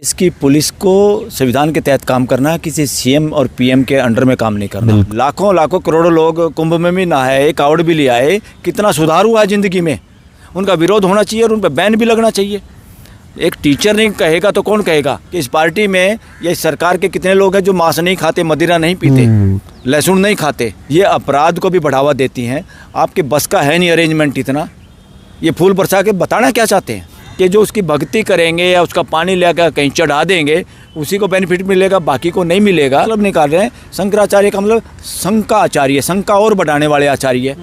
इसकी पुलिस को संविधान के तहत काम करना है, किसी सीएम और पीएम के अंडर में काम नहीं करना। लाखों करोड़ों लोग कुंभ में भी नहाए, कावड़ भी ले आए, कितना सुधार हुआ है ज़िंदगी में। उनका विरोध होना चाहिए और उन पर बैन भी लगना चाहिए। एक टीचर नहीं कहेगा तो कौन कहेगा कि इस पार्टी में या इस सरकार के कितने लोग हैं जो मांस नहीं खाते, मदिरा नहीं पीते, लहसुन नहीं खाते। ये अपराध को भी बढ़ावा देती हैं। आपके बस का है नहीं अरेंजमेंट इतना। ये फूल बरसा के बताना क्या चाहते हैं कि जो उसकी भक्ति करेंगे या उसका पानी लेकर कहीं चढ़ा देंगे उसी को बेनिफिट मिलेगा, बाकी को नहीं मिलेगा। मतलब निकाल रहे हैं शंकराचार्य का मतलब शंका आचार्य, शंका और बढ़ाने वाले आचार्य।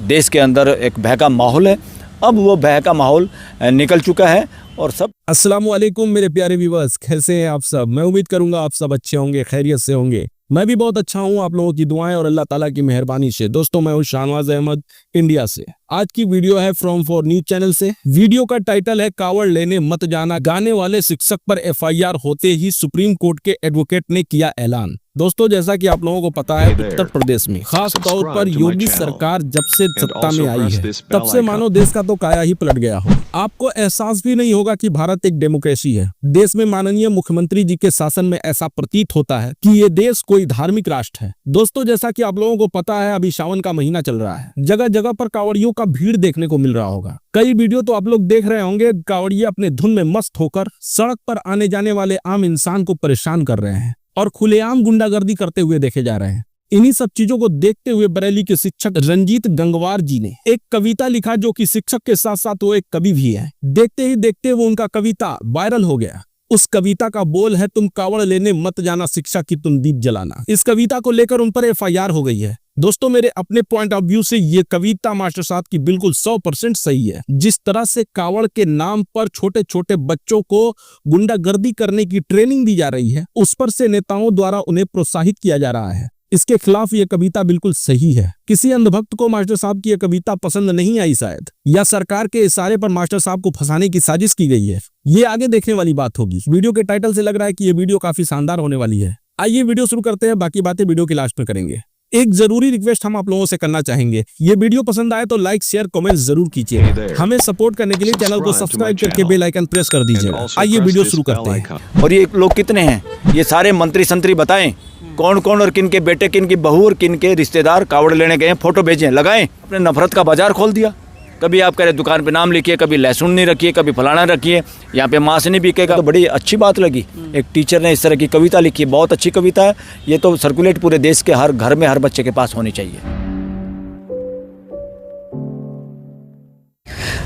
देश के अंदर एक भय का माहौल है, अब वो भय का माहौल निकल चुका है और सब। अस्सलाम वालेकुम मेरे प्यारे व्यूअर्स, कैसे हैं आप सब। मैं उम्मीद करूंगा आप सब अच्छे होंगे, खैरियत से होंगे। मैं भी बहुत अच्छा हूं, आप लोगों की दुआएं और अल्लाह ताला की मेहरबानी से। दोस्तों मैं हूं शाहनवाज अहमद, इंडिया से। आज की वीडियो है फ्रॉम फॉर न्यूज चैनल से। वीडियो का टाइटल है कावड़ लेने मत जाना, गाने वाले शिक्षक पर एफआईआर होते ही सुप्रीम कोर्ट के एडवोकेट ने किया ऐलान। दोस्तों जैसा कि आप लोगों को पता है, उत्तर प्रदेश में खास तौर पर योगी सरकार जब से सत्ता में आई है तब से मानो देश का तो काया ही पलट गया हो। आपको एहसास भी नहीं होगा कि भारत एक डेमोक्रेसी है। देश में माननीय मुख्यमंत्री जी के शासन में ऐसा प्रतीत होता है कि ये देश कोई धार्मिक राष्ट्र है। दोस्तों जैसा कि आप लोगों को पता है, अभी सावन का महीना चल रहा है। जगह जगह पर कावड़ियों का भीड़ देखने को मिल रहा होगा। कई वीडियो तो आप लोग देख रहे होंगे, कावड़िये अपने धुन में मस्त होकर सड़क पर आने जाने वाले आम इंसान को परेशान कर रहे हैं और खुलेआम गुंडागर्दी करते हुए देखे जा रहे हैं। इन्हीं सब चीजों को देखते हुए बरेली के शिक्षक रंजीत गंगवार जी ने एक कविता लिखा, जो कि शिक्षक के साथ साथ वो एक कवि भी है। देखते ही देखते वो उनका कविता वायरल हो गया। उस कविता का बोल है, तुम कावड़ लेने मत जाना, शिक्षा की तुम दीप जलाना। इस कविता को लेकर उन पर एफआईआर हो गई है। दोस्तों मेरे अपने पॉइंट ऑफ व्यू से ये कविता मास्टर साहब की बिल्कुल 100% सही है। जिस तरह से कावड़ के नाम पर छोटे छोटे बच्चों को गुंडागर्दी करने की ट्रेनिंग दी जा रही है, उस पर से नेताओं द्वारा उन्हें प्रोत्साहित किया जा रहा है। इसके खिलाफ ये कविता बिल्कुल सही है। किसी अंधभक्त को मास्टर साहब की यह कविता पसंद नहीं आई शायद, या सरकार के इशारे पर मास्टर साहब को फंसाने की साजिश की गई है। ये आगे देखने वाली बात होगी। वीडियो के टाइटल से लग रहा है कि ये वीडियो काफी शानदार होने वाली है। आइए वीडियो शुरू करते हैं, बाकी बातें वीडियो के लास्ट में करेंगे। एक जरूरी रिक्वेस्ट हम आप लोगों से करना चाहेंगे, ये वीडियो पसंद आए तो लाइक शेयर कमेंट जरूर कीजिए। हमें सपोर्ट करने के लिए चैनल को सब्सक्राइब करके बेल आइकन प्रेस कर दीजिए। आइए वीडियो शुरू करते हैं। और ये लोग कितने हैं, ये सारे मंत्री संतरी बताएं कौन कौन और किन के बेटे, किन की बहू और किन के रिश्तेदार कावड़ लेने गए, फोटो भेजें, लगाएं। अपने नफरत का बाजार खोल दिया। कभी आप कह रहे दुकान पे नाम लिखिए, कभी लहसुन नहीं रखिए, कभी फलाना रखिए, यहाँ पे मांस नहीं बिकेगा। तो बड़ी अच्छी बात लगी, एक टीचर ने इस तरह की कविता लिखी, बहुत अच्छी कविता है। ये तो सर्कुलेट पूरे देश के हर घर में, हर बच्चे के पास होनी चाहिए।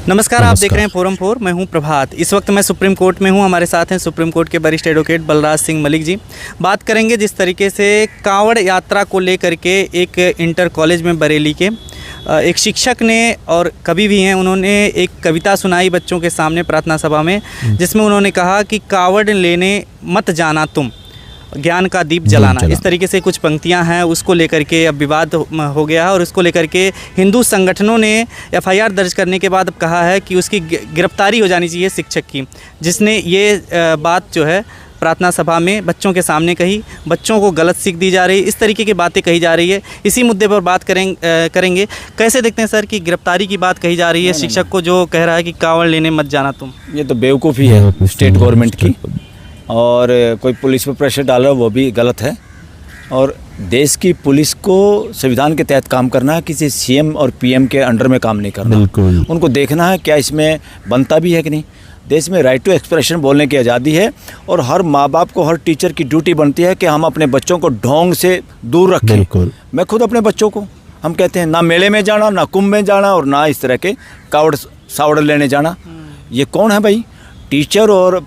नमस्कार, आप देख रहे हैं फोरम 4। मैं हूं प्रभात। इस वक्त मैं सुप्रीम कोर्ट में हूं। हमारे साथ हैं सुप्रीम कोर्ट के वरिष्ठ एडवोकेट बलराज सिंह मलिक जी। बात करेंगे जिस तरीके से कावड़ यात्रा को लेकर के एक इंटर कॉलेज में बरेली के एक शिक्षक ने और कवि भी हैं, उन्होंने एक कविता सुनाई बच्चों के सामने प्रार्थना सभा में, जिसमें उन्होंने कहा कि कावड़ लेने मत जाना, तुम ज्ञान का दीप जलाना। इस तरीके से कुछ पंक्तियां हैं, उसको लेकर के अब विवाद हो गया है और उसको लेकर के हिंदू संगठनों ने एफआईआर दर्ज करने के बाद अब कहा है कि उसकी गिरफ्तारी हो जानी चाहिए शिक्षक की, जिसने ये बात जो है प्रार्थना सभा में बच्चों के सामने कही। बच्चों को गलत सीख दी जा रही है, इस तरीके की बातें कही जा रही है। इसी मुद्दे पर बात करेंगे। कैसे देखते हैं सर कि गिरफ्तारी की बात कही जा रही है शिक्षक को, जो कह रहा है कि कावड़ लेने मत जाना तुम? ये तो बेवकूफ़ी है स्टेट गवर्नमेंट की, और कोई पुलिस पर प्रेशर डाल रहा है वो भी गलत है। और देश की पुलिस को संविधान के तहत काम करना है, किसी सीएम और पीएम के अंडर में काम नहीं करना। उनको देखना है क्या इसमें बनता भी है कि नहीं। देश में राइट टू एक्सप्रेशन बोलने की आज़ादी है और हर माँ बाप को, हर टीचर की ड्यूटी बनती है कि हम अपने बच्चों को ढोंग से दूर रखें। मैं खुद अपने बच्चों को, हम कहते हैं ना मेले में जाना, ना कुंभ में जाना, और ना इस तरह के कावड़ सावड़ लेने जाना। ये कौन है भाई? टीचर और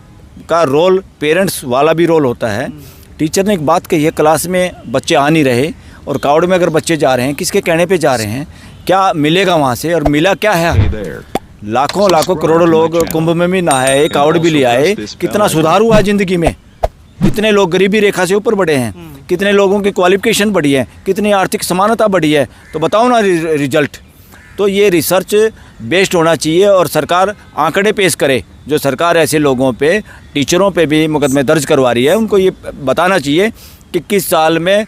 का रोल पेरेंट्स वाला भी रोल होता है। टीचर ने एक बात कही है, क्लास में बच्चे आ नहीं रहे और कावड़ में अगर बच्चे जा रहे हैं, किसके कहने पे जा रहे हैं, क्या मिलेगा वहाँ से, और मिला क्या है? लाखों करोड़ों लोग कुंभ में भी नहाए, कावड़ भी ले आए, कितना सुधार हुआ है ज़िंदगी में। कितने लोग गरीबी रेखा से ऊपर बढ़े हैं, कितने लोगों की क्वालिफिकेशन बढ़ी है, कितनी आर्थिक समानता बढ़ी है। तो बताओ ना रिजल्ट। तो ये रिसर्च बेस्ड होना चाहिए और सरकार आंकड़े पेश करे। जो सरकार ऐसे लोगों पे, टीचरों पे भी मुकदमे दर्ज करवा रही है, उनको ये बताना चाहिए कि किस साल में,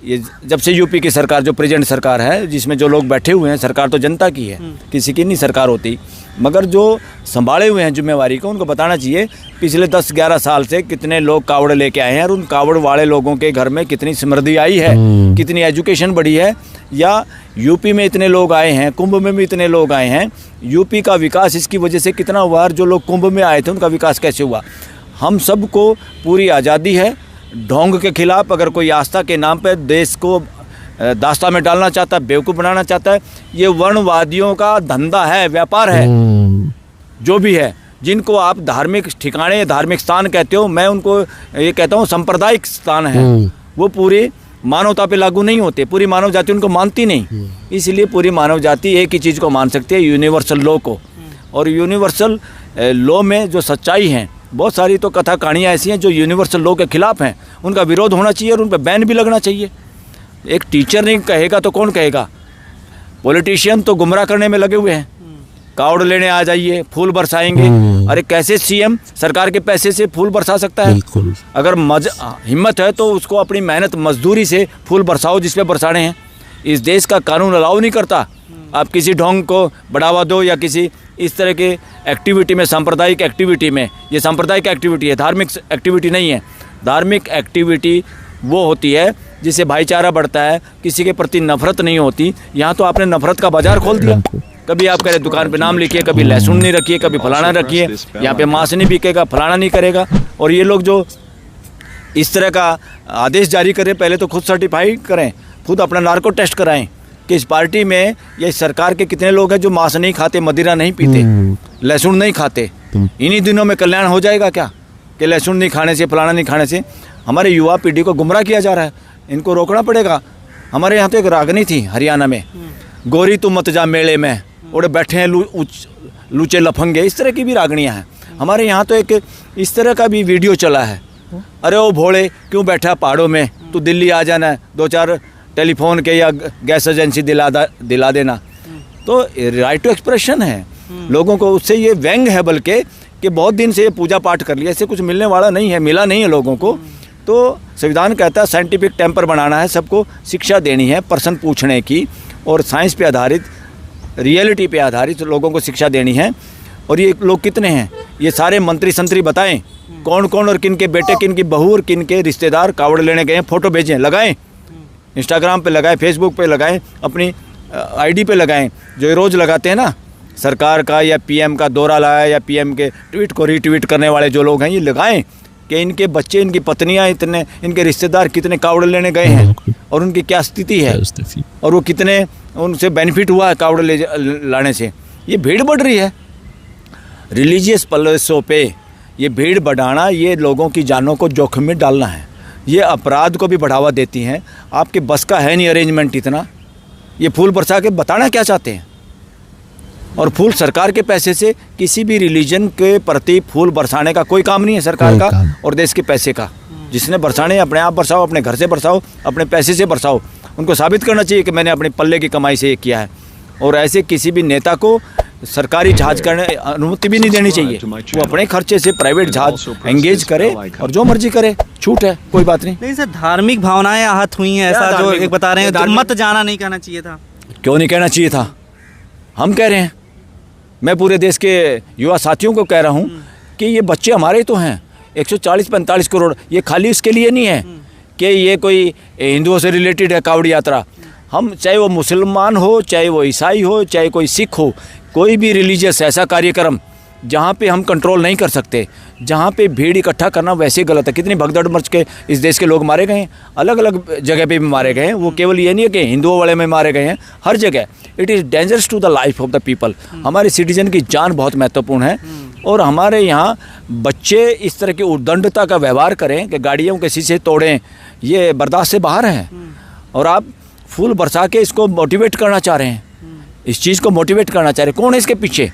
ये जब से यूपी की सरकार, जो प्रेजेंट सरकार है, जिसमें जो लोग बैठे हुए हैं, सरकार तो जनता की है, किसी की नहीं सरकार होती। मगर जो संभाले हुए हैं जिम्मेवारी को, उनको बताना चाहिए पिछले 10-11 साल से कितने लोग कावड़ लेके आए हैं और उन कावड़ वाले लोगों के घर में कितनी समृद्धि आई है, कितनी एजुकेशन बढ़ी है। या यूपी में इतने लोग आए हैं, कुंभ में भी इतने लोग आए हैं, यूपी का विकास इसकी वजह से कितना हुआ, और जो लोग कुंभ में आए थे उनका विकास कैसे हुआ। हम सबको पूरी आज़ादी है। ढोंग के खिलाफ अगर कोई आस्था के नाम पर देश को दास्ता में डालना चाहता है, बेवकूफ़ बनाना चाहता है, ये वर्णवादियों का धंधा है, व्यापार है। जो भी है, जिनको आप धार्मिक ठिकाने, धार्मिक स्थान कहते हो, मैं उनको ये कहता हूँ सांप्रदायिक स्थान है, वो पूरी मानवता पे लागू नहीं होते। पूरी मानव जाति उनको मानती नहीं। इसलिए पूरी मानव जाति एक ही चीज़ को मान सकती है, यूनिवर्सल लॉ को। और यूनिवर्सल लॉ में जो सच्चाई है, बहुत सारी तो कथा कहानियाँ ऐसी हैं जो यूनिवर्सल लॉ के खिलाफ हैं, उनका विरोध होना चाहिए और उन पर बैन भी लगना चाहिए। एक टीचर नहीं कहेगा तो कौन कहेगा। पॉलिटिशियन तो गुमराह करने में लगे हुए हैं, कावड़ लेने आ जाइए, फूल बरसाएंगे। अरे कैसे सीएम सरकार के पैसे से फूल बरसा सकता है? अगर हिम्मत है तो उसको अपनी मेहनत मजदूरी से फूल बरसाओ जिस पे बरसाने हैं। इस देश का कानून अलाउ नहीं करता आप किसी ढोंग को बढ़ावा दो या किसी इस तरह के एक्टिविटी में, सांप्रदायिक एक्टिविटी में। ये सांप्रदायिक एक्टिविटी है, धार्मिक एक्टिविटी नहीं है। धार्मिक एक्टिविटी वो होती है जिससे भाईचारा बढ़ता है, किसी के प्रति नफरत नहीं होती। यहाँ तो आपने नफरत का बाजार खोल दिया। कभी आप कह रहे दुकान पे नाम लिखिए, कभी लहसुन नहीं रखिए, कभी फलाना रखिए, यहाँ पे मांस नहीं बिकेगा, फलाना नहीं करेगा। और ये लोग जो इस तरह का आदेश जारी करें, पहले तो खुद सर्टिफाई करें, खुद अपना नार्को टेस्ट कराएं कि इस पार्टी में या इस सरकार के कितने लोग हैं जो मांस नहीं खाते, मदिरा नहीं पीते, लहसुन नहीं खाते। इन्हीं दिनों में कल्याण हो जाएगा क्या कि लहसुन नहीं खाने से, फलाना नहीं खाने से हमारे युवा पीढ़ी को गुमराह किया जा रहा है। इनको रोकना पड़ेगा। हमारे यहाँ तो एक रागनी थी हरियाणा में, गोरी तू मत जा मेले में, उड़े बैठे हैं लूचे लफंगे, इस तरह की भी रागनियाँ हैं। हमारे यहाँ तो एक इस तरह का भी वीडियो चला है, अरे ओ भोले क्यों बैठा पहाड़ों में, तू दिल्ली आ जाना, 2-4 टेलीफोन के या गैस एजेंसी दिला देना। तो राइट टू एक्सप्रेशन है लोगों को, उससे ये व्यंग है बल्कि कि बहुत दिन से ये पूजा पाठ कर लिया, इससे कुछ मिलने वाला नहीं है, मिला नहीं है लोगों को। तो संविधान कहता है साइंटिफिक टेम्पर बनाना है, सबको शिक्षा देनी है, प्रश्न पूछने की, और साइंस पे आधारित, रियलिटी पे आधारित लोगों को शिक्षा देनी है। और ये लोग कितने हैं, ये सारे मंत्री संतरी बताएं कौन कौन और किन के बेटे, किन की बहू और किन के रिश्तेदार कावड़ लेने गए हैं, फ़ोटो भेजें, लगाएं, इंस्टाग्राम पे लगाएं, फेसबुक पे लगाएं, अपनी आईडी पे लगाएं, जो रोज़ लगाते हैं ना, सरकार का या पीएम का दौरा लाया या पीएम के ट्वीट को रीट्वीट करने वाले जो लोग हैं, ये लगाएं कि इनके बच्चे, इनकी पत्नियां, इतने इनके रिश्तेदार कितने कावड़ लेने गए हैं और उनकी क्या स्थिति है और वो कितने उनसे बेनिफिट हुआ है कावड़ लाने से। ये भीड़ बढ़ रही है रिलीजियस प्लेसों पे, ये भीड़ बढ़ाना, ये लोगों की जानों को जोखिम में डालना है, ये अपराध को भी बढ़ावा देती हैं। आपके बस का है नहीं अरेंजमेंट इतना, ये फूल बरसा के बताना क्या चाहते हैं। और फूल सरकार के पैसे से, किसी भी रिलीजन के प्रति फूल बरसाने का कोई काम नहीं है सरकार का और देश के पैसे का। जिसने बरसाने अपने आप बरसाओ, अपने घर से बरसाओ, अपने पैसे से बरसाओ। उनको साबित करना चाहिए कि मैंने अपने पल्ले की कमाई से ये किया है। और ऐसे किसी भी नेता को सरकारी जहाज करने अनुमति भी नहीं देनी चाहिए। वो अपने खर्चे से प्राइवेट जहाज एंगेज करे और जो मर्जी करे, छूट है, कोई बात नहीं। नहीं सर, धार्मिक भावनाएं आहत हुई हैं, ऐसा जो एक बता रहे हैं, मत जाना नहीं कहना चाहिए था। क्यों नहीं कहना चाहिए था? हम कह रहे हैं, मैं पूरे देश के युवा साथियों को कह रहा हूँ कि ये बच्चे हमारे तो हैं, 140-45 करोड़। ये खाली उसके लिए नहीं है कि ये कोई हिंदुओं से रिलेटेड है कावड़ यात्रा। हम चाहे वो मुसलमान हो, चाहे वो ईसाई हो, चाहे कोई सिख हो, कोई भी रिलीजियस ऐसा कार्यक्रम जहाँ पे हम कंट्रोल नहीं कर सकते, जहाँ पे भीड़ इकट्ठा करना वैसे गलत है। कितनी भगदड़ मच के इस देश के लोग मारे गए हैं, अलग अलग जगह पे भी मारे गए हैं। वो केवल ये नहीं है कि हिंदुओं वाले में मारे गए हैं, हर जगह। It is dangerous to the life of the people. हमारे सिटीजन की जान बहुत महत्वपूर्ण है। और हमारे यहाँ बच्चे इस तरह की उद्दंडता का व्यवहार करें कि गाड़ियों के शीशे तोड़ें, ये बर्दाश्त से बाहर है। और आप फूल बरसा के इसको मोटिवेट करना चाह रहे हैं, इस चीज़ को मोटिवेट करना चाह रहे हैं। कौन है इसके पीछे?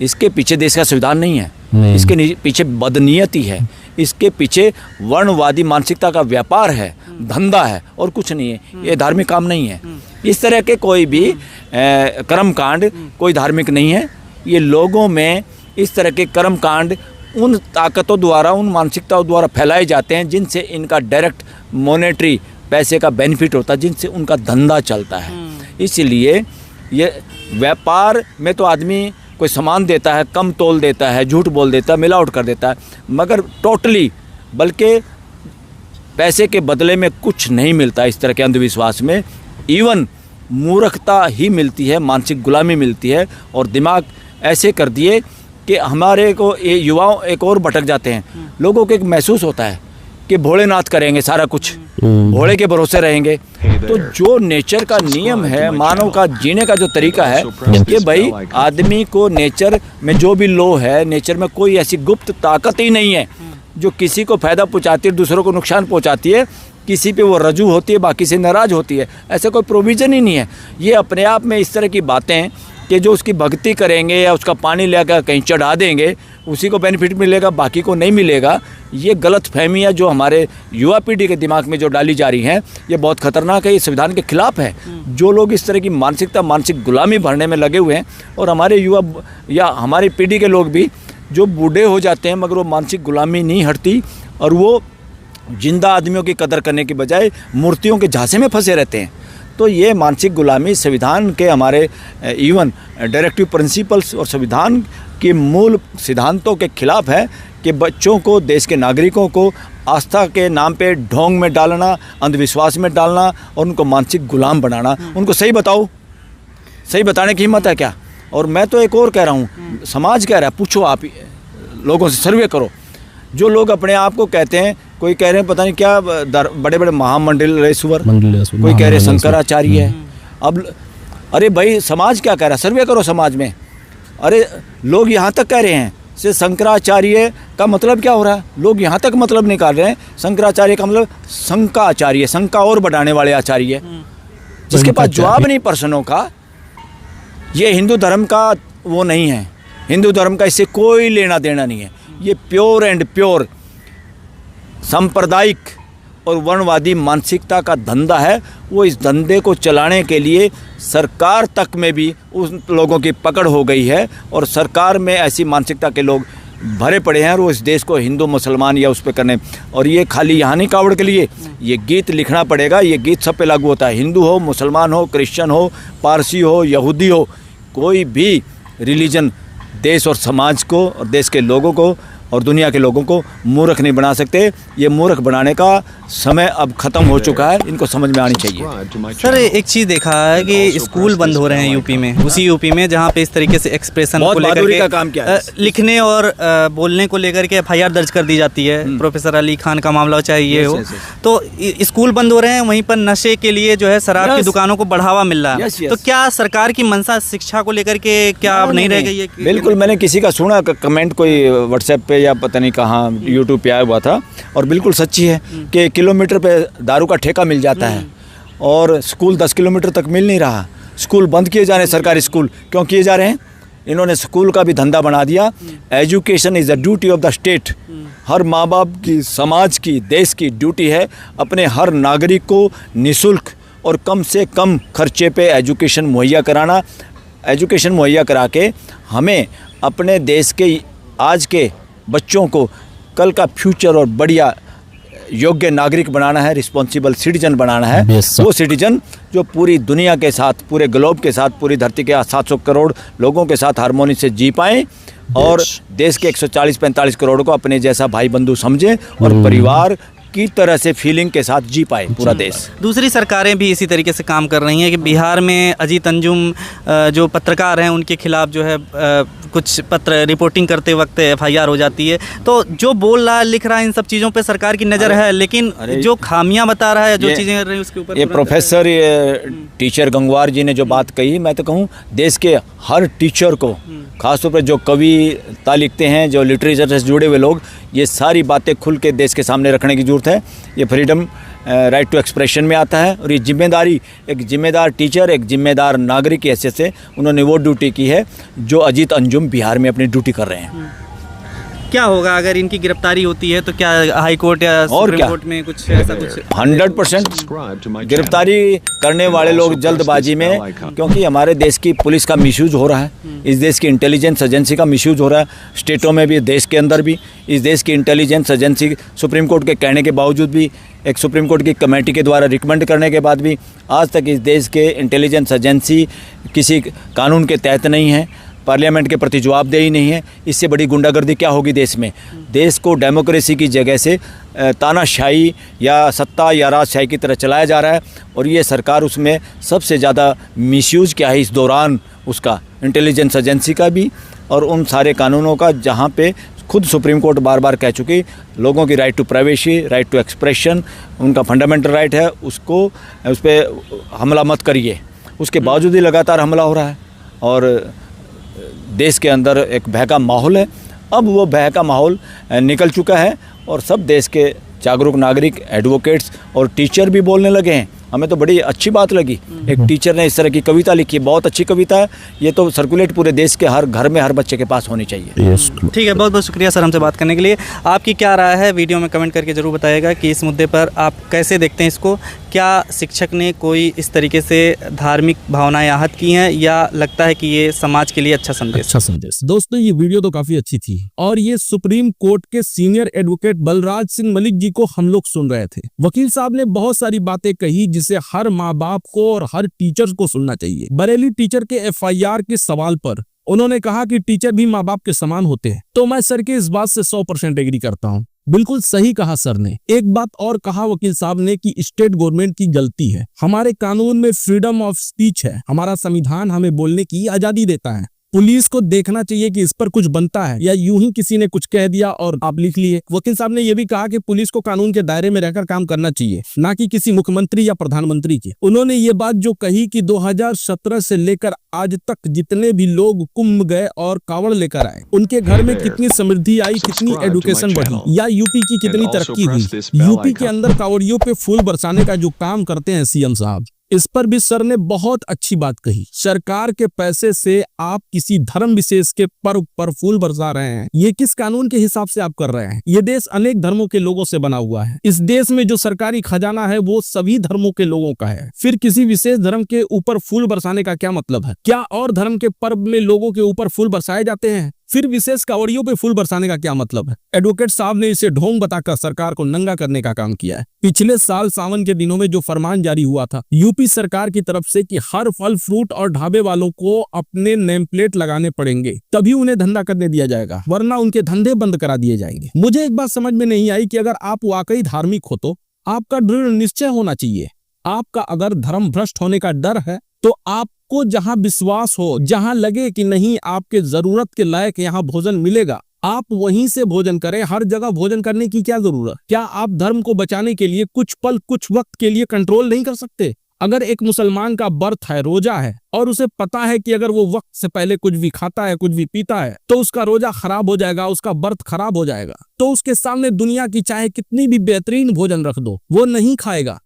इसके पीछे देश का संविधान नहीं है, इसके पीछे बदनीयती है, इसके पीछे वर्णवादी मानसिकता का व्यापार है, धंधा है, और कुछ नहीं है। ये धार्मिक काम नहीं है। इस तरह के कोई भी कर्मकांड कोई धार्मिक नहीं है। ये लोगों में इस तरह के कर्मकांड उन ताकतों द्वारा, उन मानसिकताओं द्वारा फैलाए जाते हैं जिनसे इनका डायरेक्ट मॉनेटरी पैसे का बेनिफिट होता है, जिनसे उनका धंधा चलता है। इसलिए ये व्यापार में तो आदमी कोई सामान देता है कम तोल देता है, झूठ बोल देता है, मिलावट कर देता है, मगर टोटली बल्कि पैसे के बदले में कुछ नहीं मिलता इस तरह के अंधविश्वास में। इवन मूर्खता ही मिलती है, मानसिक गुलामी मिलती है, और दिमाग ऐसे कर दिए कि हमारे को ये युवाओं एक और भटक जाते हैं। लोगों को एक महसूस होता है कि भोलेनाथ करेंगे सारा कुछ, भोले के भरोसे रहेंगे। तो जो नेचर का नियम है, मानव का जीने का जो तरीका है कि भाई आदमी को नेचर में जो भी लो है, नेचर में कोई ऐसी गुप्त ताकत ही नहीं है जो किसी को फ़ायदा पहुंचाती है, दूसरों को नुकसान पहुंचाती है, किसी पे वो रजू होती है, बाकी से नाराज़ होती है। ऐसा कोई प्रोविज़न ही नहीं है। ये अपने आप में इस तरह की बातें कि जो उसकी भक्ति करेंगे या उसका पानी लेकर कहीं चढ़ा देंगे, उसी को बेनिफिट मिलेगा, बाकी को नहीं मिलेगा। ये गलत फहमियाँ जो हमारे युवा पीढ़ी के दिमाग में जो डाली जा रही हैं, ये बहुत ख़तरनाक है, ये संविधान के खिलाफ है। जो लोग इस तरह की मानसिकता, मानसिक गुलामी भरने में लगे हुए हैं, और हमारे युवा या हमारी पीढ़ी के लोग भी जो बूढ़े हो जाते हैं मगर वो मानसिक गुलामी नहीं हटती, और वो जिंदा आदमियों की कदर करने की बजाय मूर्तियों के झांसे में फंसे रहते हैं। तो ये मानसिक गुलामी संविधान के हमारे इवन डायरेक्टिव प्रिंसिपल्स और संविधान के मूल सिद्धांतों के खिलाफ है कि बच्चों को, देश के नागरिकों को आस्था के नाम पे ढोंग में डालना, अंधविश्वास में डालना और उनको मानसिक गुलाम बनाना। उनको सही बताओ, सही बताने की हिम्मत है क्या? और मैं तो एक और कह रहा हूँ, समाज कह रहा है, पूछो आप लोगों से, सर्वे करो। जो लोग अपने आप को कहते हैं, कोई कह रहे हैं पता नहीं क्या बड़े बड़े महामंडलेश्वर, कोई कह रहे शंकराचार्य है। अब अरे भाई समाज क्या कह रहा है? सर्वे करो समाज में। अरे लोग यहाँ तक कह रहे हैं से शंकराचार्य का मतलब क्या हो रहा है? लोग यहाँ तक मतलब निकाल रहे हैं, शंकराचार्य का मतलब शंकाचार्य, शंका और बढ़ाने वाले आचार्य, जिसके पास जवाब नहीं प्रश्नों का। ये हिंदू धर्म का वो नहीं है, हिंदू धर्म का इससे कोई लेना देना नहीं है। ये प्योर एंड प्योर सांप्रदायिक और वर्णवादी मानसिकता का धंधा है। वो इस धंधे को चलाने के लिए सरकार तक में भी उन लोगों की पकड़ हो गई है, और सरकार में ऐसी मानसिकता के लोग भरे पड़े हैं, और वो इस देश को हिंदू मुसलमान या उस पे करने। और ये खाली यहाँ नहीं कावड़ के लिए, ये गीत लिखना पड़ेगा। ये गीत सब पे लागू होता है, हिंदू हो, मुसलमान हो, क्रिश्चियन हो, पारसी हो, यहूदी हो, कोई भी रिलीजन देश और समाज को और देश के लोगों को और दुनिया के लोगों को मूर्ख नहीं बना सकते। ये मूर्ख बनाने का समय अब ख़त्म हो चुका है, इनको समझ में आनी चाहिए। सर एक चीज़ देखा है कि स्कूल बंद हो रहे हैं यूपी में, उसी यूपी में जहाँ पे इस तरीके से एक्सप्रेशन को लेकर के का काम क्या है? लिखने और बोलने को लेकर के FIR दर्ज कर दी जाती है। प्रोफेसर अली खान का मामला चाहे ये हो, तो स्कूल बंद हो रहे हैं, वहीं पर नशे के लिए जो है शराब की दुकानों को बढ़ावा मिल रहा है। तो क्या सरकार की मंशा शिक्षा को लेकर के क्या अब नहीं रह गई है? बिल्कुल, मैंने किसी का सुना कमेंट, कोई व्हाट्सएप पे या पता नहीं कहाँ यूट्यूब पे आया हुआ था, और बिल्कुल सच्ची है कि किलोमीटर पे दारू का ठेका मिल जाता है, और स्कूल 10 किलोमीटर तक मिल नहीं रहा। स्कूल बंद किए जा रहे हैं। सरकारी स्कूल क्यों किए जा रहे हैं? इन्होंने स्कूल का भी धंधा बना दिया। Education is a duty of the state. हर माँ बाप की, समाज की, देश की ड्यूटी है अपने हर नागरिक को निःशुल्क और कम से कम खर्चे पे एजुकेशन मुहैया कराना। एजुकेशन मुहैया करा के हमें अपने देश के आज के बच्चों को कल का फ्यूचर और बढ़िया योग्य नागरिक बनाना है, रिस्पॉन्सिबल सिटीजन बनाना है। वो सिटीजन जो पूरी दुनिया के साथ, पूरे ग्लोब के साथ, पूरी धरती के 700 करोड़ लोगों के साथ हारमोनी से जी पाएँ, और देश के 140-45 करोड़ को अपने जैसा भाई बंधु समझें, और परिवार की तरह से फीलिंग के साथ जी पाए पूरा देश। दूसरी सरकारें भी इसी तरीके से काम कर रही हैं कि बिहार में अजीत अंजुम जो पत्रकार हैं उनके खिलाफ जो है कुछ पत्र रिपोर्टिंग करते वक्त FIR हो जाती है। तो जो बोल रहा है, लिख रहा है, इन सब चीज़ों पे सरकार की नज़र है, लेकिन जो खामियां बता रहा है, जो चीज़ें कर रही है, उसके ऊपर ये प्रोफेसर टीचर गंगवार जी ने जो बात कही, मैं तो कहूँ देश के हर टीचर को, खासतौर पर जो कविता लिखते हैं, जो लिटरेचर से जुड़े हुए लोग, ये सारी बातें खुल के देश के सामने रखने की ज़रूरत है। ये फ्रीडम राइट टू एक्सप्रेशन में आता है, और ये जिम्मेदारी, एक जिम्मेदार टीचर, एक जिम्मेदार नागरिक की हैसियत से उन्होंने वो ड्यूटी की है जो अजीत अंजुम बिहार में अपनी ड्यूटी कर रहे हैं। क्या होगा अगर इनकी गिरफ्तारी होती है? तो क्या हाई कोर्ट या सुप्रीम कोर्ट में कुछ ऐसा कुछ? 100% गिरफ्तारी करने वाले लोग जल्दबाजी में, क्योंकि हमारे देश की पुलिस का मिसयूज हो रहा है, इस देश की इंटेलिजेंस एजेंसी का मिसयूज हो रहा है, स्टेटों में भी, देश के अंदर भी। इस देश की इंटेलिजेंस एजेंसी सुप्रीम कोर्ट के कहने के बावजूद भी, एक सुप्रीम कोर्ट की कमेटी के द्वारा रिकमेंड करने के बाद भी, आज तक इस देश के इंटेलिजेंस एजेंसी किसी कानून के तहत नहीं है। पार्लियामेंट के प्रति जवाबदेही नहीं है। इससे बड़ी गुंडागर्दी क्या होगी देश में। देश को डेमोक्रेसी की जगह से तानाशाही या सत्ता या राजशाही की तरह चलाया जा रहा है, और ये सरकार उसमें सबसे ज़्यादा मिसयूज़ क्या है इस दौरान उसका, इंटेलिजेंस एजेंसी का भी और उन सारे कानूनों का, जहाँ पे खुद सुप्रीम कोर्ट बार बार कह चुकी लोगों की right to privacy, right to expression उनका फंडामेंटल राइट है, उसको उस पर हमला मत करिए। उसके बावजूद ही लगातार हमला हो रहा है और देश के अंदर एक भय का माहौल है। अब वो भय का माहौल निकल चुका है और सब देश के जागरूक नागरिक, एडवोकेट्स और टीचर भी बोलने लगे हैं। हमें तो बड़ी अच्छी बात लगी, एक टीचर ने इस तरह की कविता लिखी, बहुत अच्छी कविता है। ये तो सर्कुलेट पूरे देश के हर घर में, हर बच्चे के पास होनी चाहिए। ठीक है, बहुत बहुत शुक्रिया सर हमसे बात करने के लिए। आपकी क्या राय है वीडियो में कमेंट करके ज़रूर बताइएगा कि इस मुद्दे पर आप कैसे देखते हैं इसको। क्या शिक्षक ने कोई इस तरीके से धार्मिक भावनाएं आहत की हैं, या लगता है कि ये समाज के लिए अच्छा संदेश? दोस्तों, ये वीडियो तो काफी अच्छी थी और ये सुप्रीम कोर्ट के सीनियर एडवोकेट बलराज सिंह मलिक जी को हम लोग सुन रहे थे। वकील साहब ने बहुत सारी बातें कही जिसे हर माँ बाप को और हर टीचर को सुनना चाहिए। बरेली टीचर के FIR के सवाल पर उन्होंने कहा कि टीचर भी माँ बाप के समान होते हैं, तो मैं सर के इस बात से 100% एग्री करता हूँ। बिल्कुल सही कहा सर ने। एक बात और कहा वकील साहब ने कि स्टेट गवर्नमेंट की गलती है। हमारे कानून में फ्रीडम ऑफ स्पीच है, हमारा संविधान हमें बोलने की आजादी देता है। पुलिस को देखना चाहिए कि इस पर कुछ बनता है या यूं ही किसी ने कुछ कह दिया और आप लिख लिए। वकील साहब ने यह भी कहा कि पुलिस को कानून के दायरे में रहकर काम करना चाहिए, ना कि किसी मुख्यमंत्री या प्रधानमंत्री की। उन्होंने ये बात जो कही कि 2017 से लेकर आज तक जितने भी लोग कुंभ गए और कावड़ लेकर आए, उनके घर में कितनी समृद्धि आई, कितनी एजुकेशन बढ़ी, या यूपी की कितनी तरक्की हुई। यूपी के अंदर कावड़ियों पे फूल बरसाने का जो काम करते हैं CM साहब, इस पर भी सर ने बहुत अच्छी बात कही। सरकार के पैसे से आप किसी धर्म विशेष के पर्व पर फूल बरसा रहे हैं, ये किस कानून के हिसाब से आप कर रहे हैं? ये देश अनेक धर्मों के लोगों से बना हुआ है। इस देश में जो सरकारी खजाना है वो सभी धर्मों के लोगों का है। फिर किसी विशेष धर्म के ऊपर फूल बरसाने का क्या मतलब है? क्या और धर्म के पर्व में लोगों के ऊपर फूल बरसाए जाते हैं? फिर विशेष कावड़ियों पे फूल बरसाने का क्या मतलब है? एडवोकेट साहब ने इसे ढोंग बताकर सरकार को नंगा करने का काम किया है। पिछले साल सावन के दिनों में जो फरमान जारी हुआ था यूपी सरकार की तरफ से कि हर फल फ्रूट और ढाबे वालों को अपने नेम प्लेट लगाने पड़ेंगे, तभी उन्हें धंधा करने दिया जाएगा, वरना उनके धंधे बंद करा दिए जाएंगे। मुझे एक बात समझ में नहीं आई कि अगर आप वाकई धार्मिक हो तो आपका दृढ़ निश्चय होना चाहिए। आपका अगर धर्म भ्रष्ट होने का डर है तो आपको जहां विश्वास हो, जहां लगे कि नहीं आपके जरूरत के लायक यहां भोजन मिलेगा, आप वहीं से भोजन करें। हर जगह भोजन करने की क्या जरूरत? क्या आप धर्म को बचाने के लिए कुछ पल, कुछ वक्त के लिए कंट्रोल नहीं कर सकते? अगर एक मुसलमान का व्रत है, रोजा है, और उसे पता है कि अगर वो वक्त से पहले कुछ भी खाता है, कुछ भी पीता है, तो उसका रोजा खराब हो जाएगा, उसका व्रत खराब हो जाएगा, तो उसके सामने दुनिया की चाहे कितनी भी बेहतरीन भोजन रख दो, वो नहीं खाएगा।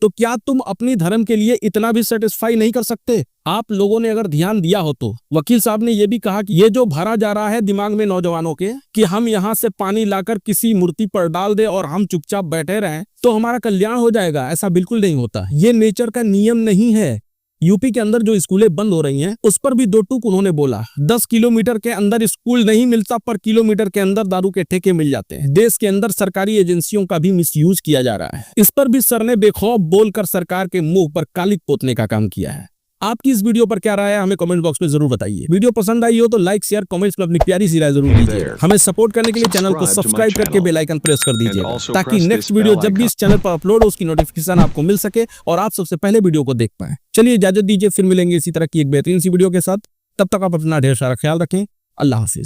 तो क्या तुम अपनी धर्म के लिए इतना भी सेटिस्फाई नहीं कर सकते? आप लोगों ने अगर ध्यान दिया हो तो वकील साहब ने यह भी कहा कि ये जो भरा जा रहा है दिमाग में नौजवानों के कि हम यहाँ से पानी लाकर किसी मूर्ति पर डाल दे और हम चुपचाप बैठे रहें तो हमारा कल्याण हो जाएगा, ऐसा बिल्कुल नहीं होता। ये नेचर का नियम नहीं है। यूपी के अंदर जो स्कूलें बंद हो रही हैं उस पर भी दो टूक उन्होंने बोला। 10 किलोमीटर के अंदर स्कूल नहीं मिलता पर किलोमीटर के अंदर दारू के ठेके मिल जाते हैं। देश के अंदर सरकारी एजेंसियों का भी मिसयूज किया जा रहा है। इस पर भी सर ने बेखौफ बोलकर सरकार के मुंह पर कालिक पोतने का काम किया है। आपकी इस वीडियो पर क्या राय है हमें कमेंट बॉक्स में जरूर बताइए। वीडियो पसंद आई हो तो लाइक शेयर कमेंट्स में अपनी प्यारी सी राय जरूर दीजिए। हमें सपोर्ट करने के लिए चैनल को सब्सक्राइब करके बेल आइकन प्रेस कर दीजिएगा ताकि नेक्स्ट वीडियो जब भी इस चैनल पर अपलोड हो उसकी नोटिफिकेशन आपको मिल सके और आप सबसे पहले वीडियो को देख पाए। चलिए इजाजत दीजिए, फिर मिलेंगे इसी तरह की एक बेहतरीन सी वीडियो के साथ। तब तक आप अपना ढेर सारा ख्याल रखें। अल्लाह हाफिज।